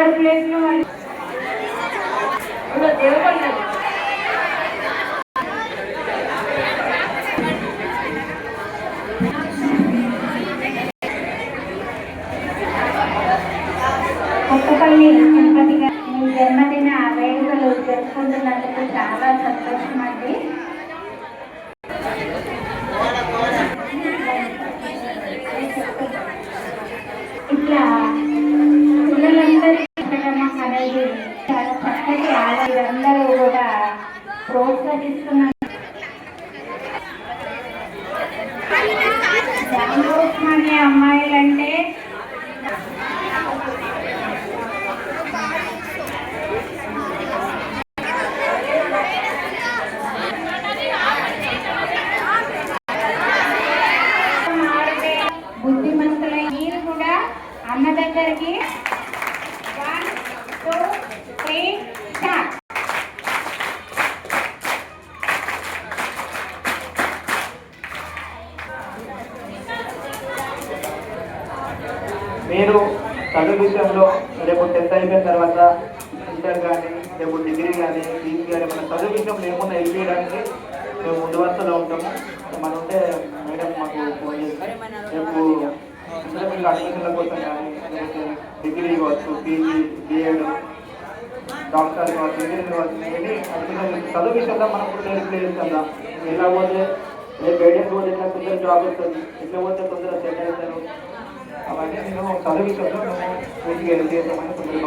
ఎవరి ప్లేస్లో వాళ్ళు దేవుడు కొత్తపల్లి తిరుపతి మీ జన్మదిన వేడుకలు జరుపుకుంటున్నందుకు చాలా సంతోషం అండి. ఇట్లా పిల్లలందరికీ అనేది చాలా చక్కటి అందరూ కూడా ప్రోత్సహిస్తున్నారు. అనే అమ్మాయిలంటే బుద్ధిమంతులై మీరు కూడా అన్న దగ్గరికి 1 2 3 స్టార్ట్. మీరు చదువు విషయంలో రేపు 10th అయిపోయిన తర్వాత ఇంటర్ కానీ రేపు డిగ్రీ కానీ పీజీ కానీ మన చదువు విషయంలో ఏమన్నా హెల్ప్ చేయడానికి మేము ముందు వరుసలో ఉంటాము. మనం ఉంటే మేడం మాకు ఫోన్ చేసి రేపు ఇంటర్మీడియట్ అడ్మిషన్ల కోసం కానీ లేకపోతే డిగ్రీ కావచ్చు, పీజీ, బిఎడ్, డాక్టర్ కావచ్చు, ఇంజనీరింగ్ కావచ్చు, ఏమి అడ్మిషన్ చదువు విషయంలో మనం కూడా హెల్ప్ చేస్తాం కదా. ఎలా పోతే రేపు గైడెన్స్ పోతే ఎట్లా తొందర జాబ్ వస్తుంది, ఎట్లా పోతే తొందర సెట్ అవుతారు, అవన్నీ నేను చదువు విషయంలో మేము పూర్తిగా హెల్ప్ చేస్తామని తొందరగా